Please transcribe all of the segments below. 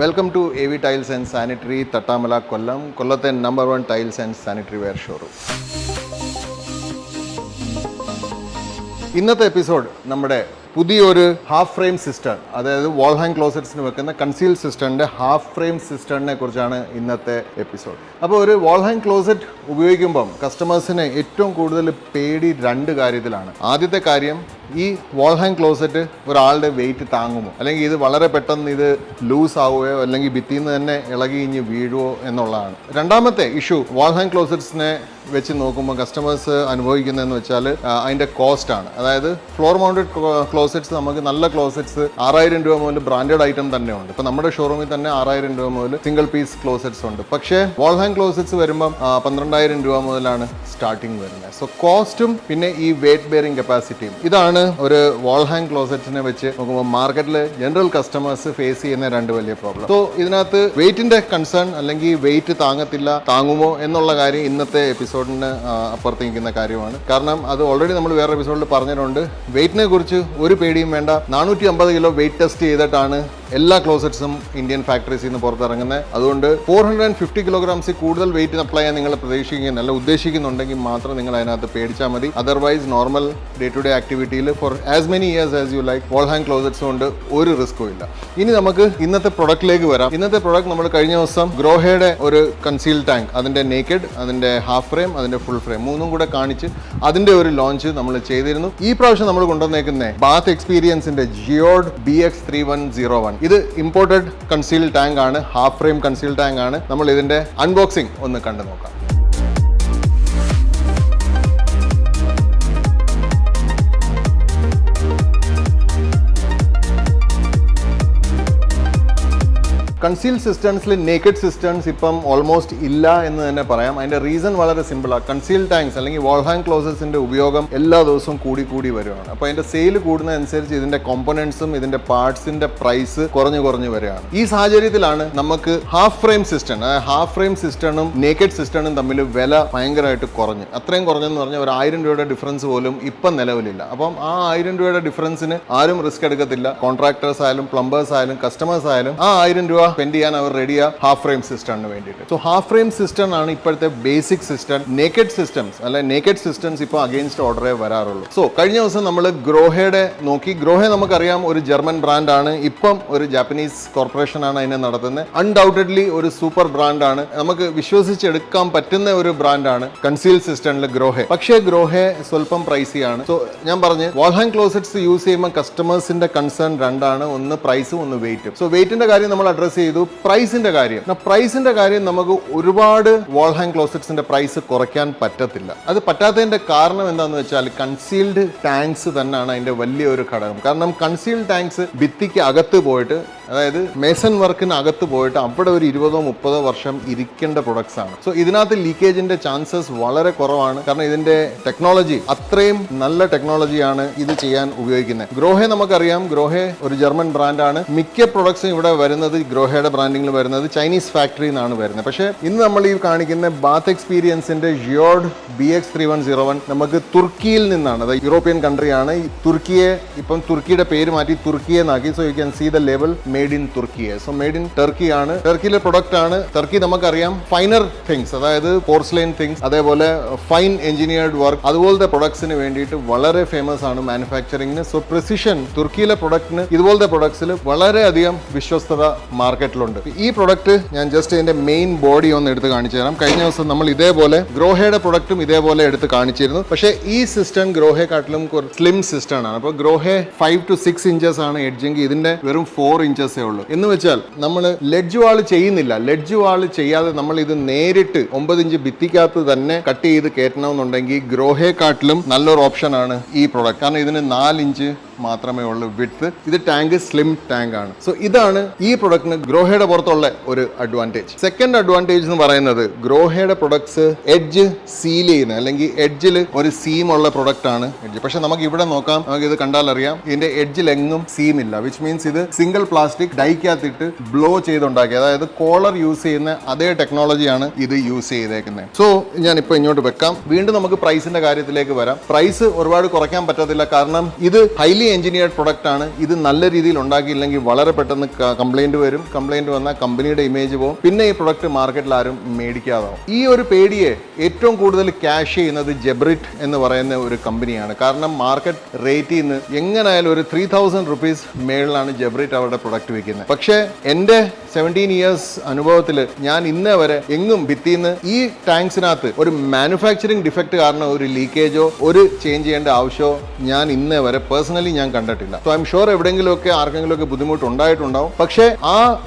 Welcome to AV Tiles and Sanitary, Tattamala, Kollam. Kollathe #1 tiles and sanitary ware showroom. ഇന്നത്തെ episode നമ്മുടെ പുതിയൊരു half frame system, അതായത് വാൾ hang ക്ലോസറ്റ്സിന് വെക്കുന്ന conceal സിസ്റ്ററിൻ്റെ half frame സിസ്റ്ററിനെ കുറിച്ചാണ് ഇന്നത്തെ episode. അപ്പോൾ ഒരു വാൾ ഹാങ് ക്ലോസറ്റ് ഉപയോഗിക്കുമ്പം കസ്റ്റമേഴ്സിന് ഏറ്റവും കൂടുതൽ പേടി രണ്ട് കാര്യത്തിലാണ്. ആദ്യത്തെ കാര്യം, ഈ വാൾ ഹാങ് ക്ലോസറ്റ് ഒരാളുടെ വെയിറ്റ് താങ്ങുമോ, അല്ലെങ്കിൽ ഇത് വളരെ പെട്ടെന്ന് ഇത് ലൂസ് ആവുകയോ അല്ലെങ്കിൽ ഭിത്തിയിൽ നിന്ന് തന്നെ ഇളകി ഇഞ്ഞ് വീഴുവോ എന്നുള്ളതാണ്. രണ്ടാമത്തെ ഇഷ്യൂ, വാൾ ഹാങ് ക്ലോസറ്റ്സിനെ വെച്ച് നോക്കുമ്പോൾ കസ്റ്റമേഴ്സ് അനുഭവിക്കുന്നതെന്ന് വെച്ചാൽ അതിൻ്റെ കോസ്റ്റാണ്. അതായത് ഫ്ലോർ മൗണ്ടഡ് ക്ലോസറ്റ്സ്, നമുക്ക് നല്ല ക്ലോസറ്റ്സ് 6000 രൂപ മുതൽ ബ്രാൻഡഡ് ഐറ്റം തന്നെ ഉണ്ട്. ഇപ്പോൾ നമ്മുടെ ഷോറൂമിൽ തന്നെ 6000 രൂപ മുതൽ സിംഗിൾ പീസ് ക്ലോസറ്റ്സ് ഉണ്ട്. പക്ഷേ വാൾ ഹാങ് ക്ലോസറ്റ്സ് വരുമ്പം 12000 രൂപ മുതലാണ് സ്റ്റാർട്ടിങ് വരുന്നത്. സോ കോസ്റ്റും പിന്നെ ഈ വെയിറ്റ് ബെയറിംഗ് കപ്പാസിറ്റിയും, ഇതാണ് ഒരു വാൾ ഹാങ് ക്ലോസറ്റിനെ വെച്ച് നോക്കുമ്പോൾ മാർക്കറ്റിൽ ജനറൽ കസ്റ്റമേഴ്സ് ഫേസ് ചെയ്യുന്ന രണ്ട് വലിയ പ്രോബ്ലം. സോ ഇതിനകത്ത് വെയിറ്റിന്റെ കൺസേൺ, അല്ലെങ്കിൽ വെയിറ്റ് താങ്ങുമോ എന്നുള്ള കാര്യം ഇന്നത്തെ എപ്പിസോഡിന് അപ്പുറത്ത് നിൽക്കുന്ന കാര്യമാണ്. കാരണം അത് ഓൾറെഡി നമ്മൾ വേറെ എപ്പിസോഡിൽ പറഞ്ഞിട്ടുണ്ട്. വെയിറ്റിനെ കുറിച്ച് ഒരു പേടിയും വേണ്ട. 450 കിലോ വെയിറ്റ് ടെസ്റ്റ് ചെയ്തിട്ടാണ് എല്ലാ ക്ലോസറ്റ്സും ഇന്ത്യൻ ഫാക്ടറീസിൽ നിന്ന് പുറത്തിറങ്ങുന്നത്. അതുകൊണ്ട് 450 കിലോഗ്രാംസിൽ കൂടുതൽ വെയിറ്റ് അപ്ലൈ ചെയ്യാൻ നിങ്ങൾ പ്രതീക്ഷിക്കുന്ന ഉദ്ദേശിക്കുന്നുണ്ടെങ്കിൽ മാത്രം നിങ്ങൾ അതിനകത്ത് പേടിച്ചാൽ മതി. Otherwise normal day to day ആക്ടിവിറ്റിയിൽ for as many years as you like wall hang closets കൊണ്ട് ഒരു റിസ്ക്കും ഇല്ല. ഇനി നമുക്ക് ഇന്നത്തെ പ്രൊഡക്റ്റിലേക്ക് വരാം. ഇന്നത്തെ പ്രൊഡക്റ്റ് നമ്മൾ കഴിഞ്ഞ ദിവസം ഗ്രോഹയുടെ ഒരു കൺസീൽ ടാങ്ക്, അതിൻ്റെ നേക്കഡ്, അതിൻ്റെ ഹാഫ് ഫ്രെയിം, അതിൻ്റെ ഫുൾ ഫ്രെയിം മൂന്നും കൂടെ കാണിച്ച് അതിൻ്റെ ഒരു ലോഞ്ച് നമ്മൾ ചെയ്തിരുന്നു. ഈ പ്രാവശ്യം നമ്മൾ കൊണ്ടുവന്നേക്കുന്ന ബാത്ത് എക്സ്പീരിയൻസിൻ്റെ ജിയോഡ് BX3101, ഇത് ഇമ്പോർട്ടഡ് കൺസീൽ ടാങ്ക് ആണ്, ഹാഫ് ഫ്രെയിം കൺസീൽ ടാങ്ക് ആണ്. നമ്മൾ ഇതിന്റെ അൺബോക്സിംഗ് ഒന്ന് കണ്ടു നോക്കാം. കൺസീൽ സിസ്റ്റംസിൽ നേക്കഡ് സിസ്റ്റംസ് ഇപ്പം ഓൾമോസ്റ്റ് ഇല്ല എന്ന് തന്നെ പറയാം. അതിൻ്റെ റീസൺ വളരെ സിമ്പിളാണ്. കൺസീൽ ടാങ്ക്സ് അല്ലെങ്കിൽ വാൾ ഹാങ് ക്ലോസറ്റ്സിൻ്റെ ഉപയോഗം എല്ലാ ദിവസവും കൂടി വരികയാണ്. അപ്പോൾ അതിൻ്റെ സെയിൽ കൂടുന്നതനുസരിച്ച് ഇതിൻ്റെ കോമ്പണൻസും ഇതിൻ്റെ പാർട്സിൻ്റെ പ്രൈസ് കുറഞ്ഞു വരികയാണ്. ഈ സാഹചര്യത്തിലാണ് നമുക്ക് half frame system, half frame സിസ്റ്റണും നേക്കഡ് സിസ്റ്റണും തമ്മിൽ വില ഭയങ്കരമായിട്ട് കുറഞ്ഞു. അത്രയും കുറഞ്ഞെന്ന് പറഞ്ഞാൽ ഒരു 1000 രൂപയുടെ ഡിഫറൻസ് പോലും ഇപ്പം നിലവിലില്ല. അപ്പം ആ 1000 രൂപയുടെ ഡിഫറൻസിന് ആരും റിസ്ക് എടുക്കത്തില്ല. കോൺട്രാക്ടേഴ്സ് ആയാലും പ്ലംബേഴ്സ് ആയാലും കസ്റ്റമേഴ്സ് ആയാലും ആ 1000 രൂപ സ്പെൻഡ് ചെയ്യാൻ അവർ റെഡിയാ ഹാഫ് ഫ്രെയിം സിസ്റ്റമിന് വേണ്ടിയിട്ട്. സോ ഹാഫ് ഫ്രെയിം സിസ്റ്റം ആണ് ഇപ്പോഴത്തെ ബേസിക് സിസ്റ്റം. നേക്കഡ് സിസ്റ്റംസ് അല്ലെ നേക്കഡ് സിസ്റ്റംസ് ഇപ്പോൾ അഗെയിൻസ്റ്റ് ഓർഡറേ വരാറുള്ളൂ. സോ കഴിഞ്ഞ ദിവസം നമ്മൾ ഗ്രോഹയുടെ നോക്കി. ഗ്രോഹെ നമുക്കറിയാം ഒരു ജർമ്മൻ ബ്രാൻഡാണ്. ഇപ്പം ഒരു ജാപ്പനീസ് കോർപ്പറേഷൻ ആണ് അതിനെ നടത്തുന്നത്. അൺഡൗട്ടഡ്ലി ഒരു സൂപ്പർ ബ്രാൻഡാണ്, നമുക്ക് വിശ്വസിച്ചെടുക്കാൻ പറ്റുന്ന ഒരു ബ്രാൻഡാണ് കൺസീൽ സിസ്റ്റമിൽ ഗ്രോഹെ. പക്ഷേ ഗ്രോഹെ സ്വല്പം പ്രൈസിയാണ്. സോ ഞാൻ പറഞ്ഞു, വാൾ ഹാങ് ക്ലോസറ്റ്സ് യൂസ് ചെയ്യുമ്പോൾ കസ്റ്റമേഴ്സിന്റെ കൺസേൺ രണ്ടാണ്, ഒന്ന് പ്രൈസും ഒന്ന് വെയിറ്റും. സോ വെയിറ്റിന്റെ കാര്യം നമ്മൾ അഡ്രസ് ചെയ്തു. പ്രൈസിന്റെ കാര്യം നമുക്ക് ഒരുപാട് വാൾ ഹാങ് ക്ലോസറ്റ്സിന്റെ പ്രൈസ് കുറയ്ക്കാൻ പറ്റത്തില്ല. അത് പറ്റാത്തതിന്റെ കാരണം എന്താണെന്ന് വെച്ചാൽ കൺസീൽഡ് ടാങ്ക്സ് തന്നെയാണ് അതിന്റെ വലിയൊരു ഘടകം. കാരണം കൺസീൽഡ് ടാങ്ക്സ് ഭിത്തിക്ക് അകത്ത് പോയിട്ട്, അതായത് മേസൺ വർക്കിന് അകത്ത് പോയിട്ട് അവിടെ ഒരു 20-30 വർഷം ഇരിക്കേണ്ട പ്രൊഡക്ട്സ് ആണ്. സോ ഇതിനകത്ത് ലീക്കേജിന്റെ ചാൻസസ് വളരെ കുറവാണ്. കാരണം ഇതിന്റെ ടെക്നോളജി അത്രയും നല്ല ടെക്നോളജിയാണ് ഇത് ചെയ്യാൻ ഉപയോഗിക്കുന്നത്. ഗ്രോഹെ നമുക്കറിയാം, ഗ്രോഹെ ഒരു ജർമ്മൻ ബ്രാൻഡാണ്. മിക്ക പ്രൊഡക്ട്സും ഇവിടെ വരുന്നത്, ഗ്രോഹയുടെ ബ്രാൻഡിങ്ങിൽ വരുന്നത് ചൈനീസ് ഫാക്ടറിയിൽ നിന്നാണ് വരുന്നത്. പക്ഷേ ഇന്ന് നമ്മൾ ഈ കാണിക്കുന്ന ബാത്ത് എക്സ്പീരിയൻസിന്റെ ജിയോഡ് BX3101 നമുക്ക് തുർക്കിയിൽ നിന്നാണ്. അതായത് യൂറോപ്യൻ കൺട്രിയാണ്. തുർക്കിയെ ഇപ്പം തുർക്കിയുടെ പേര് മാറ്റി തുർക്കിയെ നാക്കി. So you can see the label made in Turkiye. So made in Turkey ആണ്. ടർക്കിയിലെ പ്രൊഡക്റ്റ് ആണ്. ടർക്കി നമുക്കറിയാം ഫൈനർ തിങ്സ്, അതായത് പോർസ്ലൈൻ തിങ്സ്, അതേപോലെ ഫൈൻ എഞ്ചിനീയർഡ് വർക്ക്, അതുപോലത്തെ പ്രൊഡക്ട്സിന് വേണ്ടിയിട്ട് വളരെ ഫേമസ് ആണ് മാനുഫാക്ചറിങ്ങിന്. സോ പ്രിസിഷൻ തുർക്കിയിലെ പ്രൊഡക്റ്റിന് ഇതുപോലത്തെ പ്രൊഡക്ട്സിൽ വളരെയധികം വിശ്വസ്തത മാർക്കറ്റിലുണ്ട്. ഈ പ്രൊഡക്റ്റ് ഞാൻ ജസ്റ്റ് ഇതിന്റെ മെയിൻ ബോഡി ഒന്ന് എടുത്ത് കാണിച്ചു തരാം. കഴിഞ്ഞ ദിവസം നമ്മൾ ഇതേപോലെ ഗ്രോഹയുടെ പ്രൊഡക്റ്റും ഇതേപോലെ എടുത്ത് കാണിച്ചിരുന്നു. പക്ഷേ ഈ സിസ്റ്റം ഗ്രോഹയെക്കാട്ടിലും സ്ലിം സിസ്റ്റം ആണ്. അപ്പോൾ ഗ്രോഹെ 5 to 6 ഇഞ്ചസ് ആണ് എഡ്ജെങ്കിൽ ഇതിന്റെ വെറും 4 ഇഞ്ചസേ ഉള്ളൂ. എന്ന് വെച്ചാൽ നമ്മൾ ലെഡ്ജ് വാൾ ചെയ്യുന്നില്ല. ലെഡ്ജ് വാൾ ചെയ്യാതെ നമ്മൾ ഇത് നേരിട്ട് 9 ഇഞ്ച് ഭിത്തിക്കകത്ത് തന്നെ കട്ട് ചെയ്ത് കയറ്റണമെന്നുണ്ടെങ്കിൽ ഗ്രോഹയെക്കാട്ടിലും നല്ലൊരു ഓപ്ഷൻ ആണ് ഈ പ്രൊഡക്റ്റ്. കാരണം ഇതിന് 4 ഇഞ്ച് മാത്രമേ ഉള്ളൂ വിഡ്ത്ത്. ഇത് ടാങ്ക് സ്ലിം ടാങ്ക് ആണ്. സോ ഇതാണ് ഈ പ്രൊഡക്റ്റിന് ഗ്രോഹയുടെ പുറത്തുള്ള ഒരു അഡ്വാൻറ്റേജ്. സെക്കൻഡ് അഡ്വാൻറ്റേജ് എന്ന് പറയുന്നത്, ഗ്രോഹയുടെ പ്രൊഡക്ട്സ് എഡ്ജ് സീൽ ചെയ്യുന്ന, അല്ലെങ്കിൽ എഡ്ജിൽ ഒരു സീം ഉള്ള പ്രൊഡക്റ്റ് ആണ് എഡ്ജ്. പക്ഷെ നമുക്ക് ഇവിടെ നോക്കാം, നമുക്ക് ഇത് കണ്ടാൽ അറിയാം ഇതിന്റെ എഡ്ജിലെങ്ങും സീം ഇല്ല. വിച്ച് മീൻസ് ഇത് സിംഗിൾ പ്ലാസ്റ്റിക് ഡൈക്കകത്തിട്ട് ബ്ലോ ചെയ്തുണ്ടാക്കി, അതായത് കോളർ യൂസ് ചെയ്യുന്ന അതേ ടെക്നോളജിയാണ് ഇത് യൂസ് ചെയ്തേക്കുന്നത്. സോ ഞാനിപ്പോൾ ഇങ്ങോട്ട് വെക്കാം. വീണ്ടും നമുക്ക് പ്രൈസിന്റെ കാര്യത്തിലേക്ക് വരാം. പ്രൈസ് ഒരുപാട് കുറയ്ക്കാൻ പറ്റത്തില്ല. കാരണം ഇത് ഹൈലി ഹൈലി എഞ്ചിനീയർഡ് പ്രൊഡക്റ്റ് ആണ്. ഇത് നല്ല രീതിയിൽ ഉണ്ടാക്കിയില്ലെങ്കിൽ വളരെ പെട്ടെന്ന് കംപ്ലൈന്റ് വരും. കംപ്ലൈന്റ് വന്നാൽ കമ്പനിയുടെ ഇമേജ് പോകും. പിന്നെ ഈ പ്രൊഡക്റ്റ് മാർക്കറ്റിൽ ആരും മേടിക്കാതാവും. ഈ ഒരു പേടിയെ ഏറ്റവും കൂടുതൽ ക്യാഷ് ചെയ്യുന്നത് ജെബ്രിറ്റ് എന്ന് പറയുന്ന ഒരു കമ്പനിയാണ്. കാരണം മാർക്കറ്റ് റേറ്റിൽ നിന്ന് എങ്ങനെയായാലും ഒരു 3000 റുപ്പീസ് മേളിലാണ് ജെബ്രിറ്റ് അവരുടെ പ്രൊഡക്റ്റ് വിൽക്കുന്നത്. പക്ഷേ എൻ്റെ 17 ഇയേഴ്സ് അനുഭവത്തിൽ ഞാൻ ഇന്നേ വരെ എങ്ങും ഭിത്തിന്ന് ഈ ടാങ്ക്സിനകത്ത് ഒരു മാനുഫാക്ചറിങ് ഡിഫക്റ്റ് കാരണം ഒരു ലീക്കേജോ ഒരു ചേഞ്ച് ചെയ്യേണ്ട ആവശ്യമോ ഞാൻ ഇന്നേ വരെ പേഴ്സണലി ഞാൻ കണ്ടിട്ടില്ല. സോ ഐ എം ഷുവർ എവിടെയെങ്കിലുമൊക്കെ ആർക്കെങ്കിലുമൊക്കെ ബുദ്ധിമുട്ട് ഉണ്ടായിട്ടുണ്ടാവും. പക്ഷേ ആ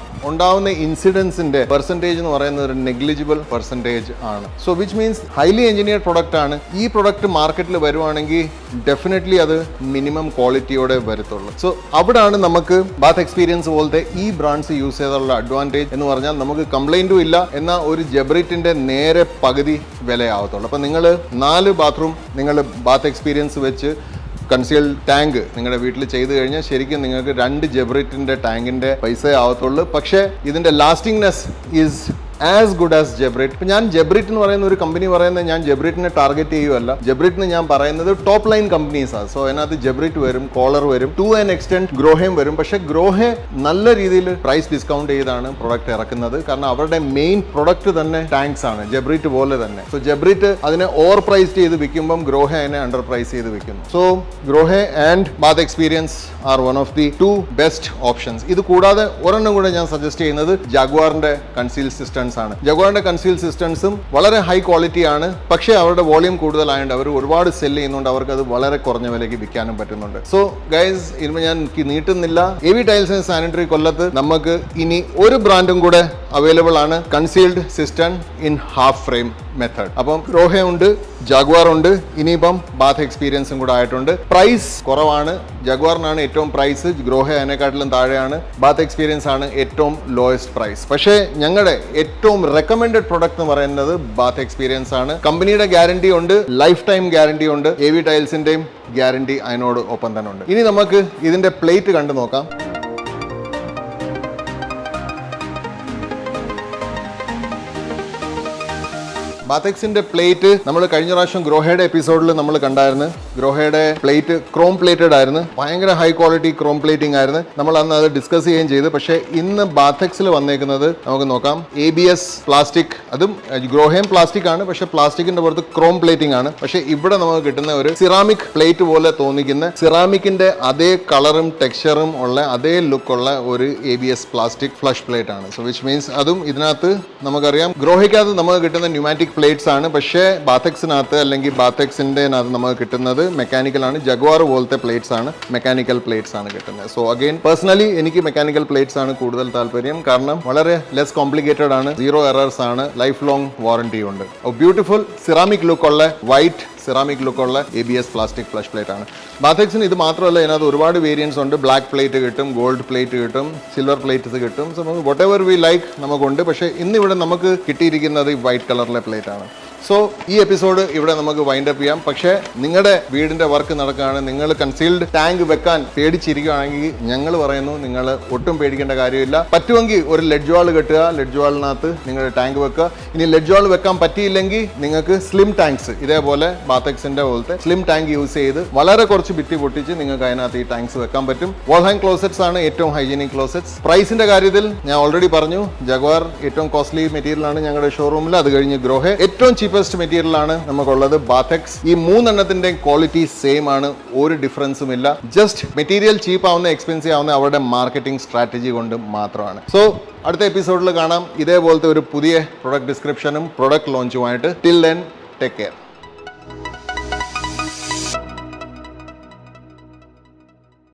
ഉണ്ടാവുന്ന ഇൻസിഡൻസിന്റെ പെർസെൻറ്റേജ് എന്ന് പറയുന്നത് ഒരു നെഗ്ലിജിബിൾ പെർസെൻറ്റേജ് ആണ്. So which means highly engineered product ആണ്. ഈ പ്രൊഡക്റ്റ് മാർക്കറ്റിൽ വരുവാണെങ്കിൽ ഡെഫിനറ്റ്ലി അത് മിനിമം ക്വാളിറ്റിയോടെ വരത്തുള്ളൂ. സോ അവിടാണ് നമുക്ക് ബാത്ത് എക്സ്പീരിയൻസ് പോലത്തെ ഈ ബ്രാൻഡ്സ് യൂസ് ചെയ്തുള്ള അഡ്വാൻറ്റേജ് എന്ന് പറഞ്ഞാൽ നമുക്ക് കംപ്ലൈൻറ്റും ഇല്ല, എന്നാൽ ഒരു ജെബ്രിറ്റിന്റെ നേരെ പകുതി വിലയാവത്തുള്ളൂ. അപ്പം നിങ്ങൾ 4 ബാത്റൂം നിങ്ങൾ ബാത്ത് എക്സ്പീരിയൻസ് വെച്ച് കൺസീൽഡ് ടാങ്ക് നിങ്ങളുടെ വീട്ടിൽ ചെയ്ത് കഴിഞ്ഞാൽ ശരിക്കും നിങ്ങൾക്ക് 2 ജെബ്രിറ്റിന്റെ ടാങ്കിന്റെ പൈസ ആവത്തുള്ളൂ. പക്ഷേ ഇതിന്റെ ലാസ്റ്റിംഗ്നെസ് ഈസ് ആസ് ഗുഡ് ആസ് ജെബ്രിറ്റ്. ഇപ്പം ഞാൻ ജെബ്രിറ്റ് എന്ന് പറയുന്ന ഒരു കമ്പനി പറയുന്നത് ഞാൻ ജെബ്രിറ്റിനെ ടാർഗറ്റ് ചെയ്യുമല്ല. ജെബ്രിറ്റിന് ഞാൻ പറയുന്നത് ടോപ്പ് ലൈൻ കമ്പനീസാണ്. സോ അതിനകത്ത് ജെബ്രിറ്റ് വരും, കോളർ വരും, ടു ആൻ എക്സ്റ്റെൻറ്റ് ഗ്രോഹയും വരും. പക്ഷേ ഗ്രോഹെ നല്ല രീതിയിൽ പ്രൈസ് ഡിസ്കൗണ്ട് ചെയ്താണ് പ്രൊഡക്റ്റ് ഇറക്കുന്നത്. കാരണം അവരുടെ മെയിൻ പ്രൊഡക്റ്റ് തന്നെ ടാങ്ക്സ് ആണ്, ജെബ്രിറ്റ് പോലെ തന്നെ. സോ ജെബ്രിറ്റ് അതിനെ ഓവർ പ്രൈസ് ചെയ്ത് വിൽക്കുമ്പം ഗ്രോഹെ അതിനെ അണ്ടർ പ്രൈസ് ചെയ്ത് വിൽക്കുന്നു. So Grohe and bath experience are one of the 2 best options. ഇത് കൂടാതെ ഒരെണ്ണം കൂടെ ഞാൻ സജസ്റ്റ് ചെയ്യുന്നത് ജാഗ്വാറിന്റെ കൺസീൽ സിസ്റ്റംസ് ആണ്. ജഗ്വാറിന്റെ കൺസീൽ സിസ്റ്റംസും വളരെ ഹൈ ക്വാളിറ്റി ആണ്. പക്ഷേ അവരുടെ വോളിയം കൂടുതലായതുകൊണ്ട് അവർ ഒരുപാട് സെല് ചെയ്യുന്നുണ്ട്. അവർക്ക് അത് വളരെ കുറഞ്ഞ വിലയ്ക്ക് വിൽക്കാനും പറ്റുന്നുണ്ട്. സോ ഗൈസ്, ഇതിന് ഞാൻ നീട്ടുന്നില്ല. എവി ടൈൽസ് ആൻഡ് സാനിറ്ററി കൊല്ലത്ത് നമുക്ക് ഇനി ഒരു ബ്രാൻഡും കൂടെ അവൈലബിൾ ആണ്, concealed system in half frame method. അപ്പം ഗ്രോഹ ഉണ്ട്, ജാഗ്വാർ ഉണ്ട്, ഇനിയിപ്പം ബാത്ത് എക്സ്പീരിയൻസും കൂടെ ആയിട്ടുണ്ട്. പ്രൈസ് കുറവാണ്. ജഗ്വാറിനാണ് ഏറ്റവും പ്രൈസ്, ഗ്രോഹ അതിനെക്കാട്ടിലും താഴെയാണ്. ബാത്ത് എക്സ്പീരിയൻസ് ആണ് ഏറ്റവും ലോയസ്റ്റ് പ്രൈസ്. പക്ഷേ ഞങ്ങളുടെ ഏറ്റവും റെക്കമെൻഡഡ് പ്രൊഡക്റ്റ് എന്ന് പറയുന്നത് ബാത്ത് എക്സ്പീരിയൻസ് ആണ്. കമ്പനിയുടെ ഗ്യാരണ്ടി ഉണ്ട്, ലൈഫ് ടൈം ഗ്യാരണ്ടി ഉണ്ട്, എവി ടൈൽസിന്റെയും ഗ്യാരണ്ടി അതിനോട് ഒപ്പം തന്നെ ഉണ്ട്. ഇനി നമുക്ക് ഇതിന്റെ പ്ലേറ്റ് കണ്ടു നോക്കാം. ബാത്തെക്സിന്റെ പ്ലേറ്റ് നമ്മൾ കഴിഞ്ഞ പ്രാവശ്യം ഗ്രോഹയുടെ എപ്പിസോഡിൽ നമ്മൾ കണ്ടായിരുന്നു. ഗ്രോഹയുടെ പ്ലേറ്റ് ക്രോം പ്ലേറ്റഡ് ആയിരുന്നു, ഭയങ്കര ഹൈ ക്വാളിറ്റി ക്രോം പ്ലേറ്റിംഗ് ആയിരുന്നു. നമ്മൾ അന്ന് അത് ഡിസ്കസ് ചെയ്യുകയും ചെയ്തു. പക്ഷേ ഇന്ന് ബാത്തെക്സിൽ വന്നേക്കുന്നത് നമുക്ക് നോക്കാം, ABS പ്ലാസ്റ്റിക്. അതും ഗ്രോഹയും പ്ലാസ്റ്റിക് ആണ്, പക്ഷേ പ്ലാസ്റ്റിക്കിന്റെ പുറത്ത് ക്രോം പ്ലേറ്റിംഗ് ആണ്. പക്ഷേ ഇവിടെ നമുക്ക് കിട്ടുന്ന ഒരു സിറാമിക് പ്ലേറ്റ് പോലെ തോന്നിക്കുന്ന സിറാമിക്കിന്റെ അതേ കളറും ടെക്സ്ചറും ഉള്ള അതേ ലുക്കുള്ള ഒരു ABS പ്ലാസ്റ്റിക് ഫ്ലഷ് പ്ലേറ്റ് ആണ്. സോ വിച്ച് മീൻസ് അതും ഇതിനകത്ത് നമുക്കറിയാം ഗ്രോഹയ്ക്കകത്ത് നമുക്ക് കിട്ടുന്ന ന്യൂമാറ്റിക് പ്ലേറ്റ്സ് ആണ്. പക്ഷേ ബാത്തെക്സിനകത്ത് അല്ലെങ്കിൽ ബാത്തെക്സിന്റെ നമുക്ക് കിട്ടുന്നത് മെക്കാനിക്കൽ ആണ്. ജഗ്വാർ പോലത്തെ പ്ലേറ്റ്സ് ആണ്, മെക്കാനിക്കൽ പ്ലേറ്റ്സ് ആണ് കിട്ടുന്നത്. സോ അഗെയിൻ പേഴ്സണലി എനിക്ക് മെക്കാനിക്കൽ പ്ലേറ്റ്സ് ആണ് കൂടുതൽ താല്പര്യം. കാരണം വളരെ ലെസ് കോംപ്ലിക്കേറ്റഡ് ആണ്, 0 എറേഴ്സ് ആണ്, ലൈഫ് ലോങ് വാറന്റി ഉണ്ട്. ബ്യൂട്ടിഫുൾ സിറാമിക് ലുക്കുള്ള വൈറ്റ് സിറാമിക് ലുക്കുള്ള ABS പ്ലാസ്റ്റിക് ഫ്ലഷ് പ്ലേറ്റ് ആണ്. ബാത്തെക്സിന് ഇത് മാത്രമല്ല, ഇതിനകത്ത് ഒരുപാട് വേരിയൻസ് ഉണ്ട്. ബ്ലാക്ക് പ്ലേറ്റ് കിട്ടും, ഗോൾഡ് പ്ലേറ്റ് കിട്ടും, സിൽവർ പ്ലേറ്റ്സ് കിട്ടും. സോ നമുക്ക് വട്ട് എവർ വി ലൈക്ക് നമുക്കുണ്ട്. പക്ഷേ ഇന്നിവിടെ നമുക്ക് കിട്ടിയിരിക്കുന്നത് ഈ വൈറ്റ് കളറിലെ പ്ലേറ്റ് ആണ്. സോ ഈ എപ്പിസോഡ് ഇവിടെ നമുക്ക് വൈൻഡ് അപ്പ് ചെയ്യാം. പക്ഷേ നിങ്ങളുടെ വീടിന്റെ വർക്ക് നടക്കുകയാണ്, നിങ്ങൾ കൺസീൽഡ് ടാങ്ക് വെക്കാൻ പേടിച്ചിരിക്കുകയാണെങ്കിൽ ഞങ്ങൾ പറയുന്നു, നിങ്ങൾ ഒട്ടും പേടിക്കേണ്ട കാര്യമില്ല. പറ്റുമെങ്കിൽ ഒരു ലെഡ്ജ് വാൾ കെട്ടുക, ലെഡ്ജ് വാളിനകത്ത് നിങ്ങളുടെ ടാങ്ക് വെക്കുക. ഇനി ലെഡ്ജ് വാൾ വെക്കാൻ പറ്റിയില്ലെങ്കിൽ നിങ്ങൾക്ക് സ്ലിം ടാങ്ക്സ്, ഇതേപോലെ ബാത്തെക്സിന്റെ പോലത്തെ സ്ലിം ടാങ്ക് യൂസ് ചെയ്ത് വളരെ കുറച്ച് ഭിത്തി പൊട്ടിച്ച് നിങ്ങൾക്ക് അതിനകത്ത് ഈ ടാങ്ക്സ് വെക്കാൻ പറ്റും. വാൾ ഹാങ് ക്ലോസറ്റ്സ് ആണ് ഏറ്റവും ഹൈജീനിക് ക്ലോസറ്റ്സ്. പ്രൈസിന്റെ കാര്യത്തിൽ ഞാൻ ഓൾറെഡി പറഞ്ഞു, ജഗ്വാർ ഏറ്റവും കോസ്റ്റ്ലി മെറ്റീരിയൽ ആണ് ഞങ്ങളുടെ ഷോറൂമിൽ. അത് കഴിഞ്ഞ് ഗ്രോഹ ഏറ്റവും ചീപ്പസ്റ്റ് മെറ്റീരിയൽ ആണ് നമുക്കുള്ളത്. ബാത്തെക്സ് ഈ 3 എണ്ണത്തിന്റെ ക്വാളിറ്റി സെയിം ആണ്, ഒരു ഡിഫറൻസും ഇല്ല. ജസ്റ്റ് മെറ്റീരിയൽ ചീപ്പ് ആവുന്ന എക്സ്പെൻസീവ് ആവുന്ന അവരുടെ മാർക്കറ്റിംഗ് സ്ട്രാറ്റജി കൊണ്ട് മാത്രമാണ്. സോ അടുത്ത എപ്പിസോഡിൽ കാണാം ഇതേപോലത്തെ ഒരു പുതിയ പ്രൊഡക്റ്റ് ഡിസ്ക്രിപ്ഷനും പ്രൊഡക്റ്റ് ലോഞ്ചുമായിട്ട്. Till then take care.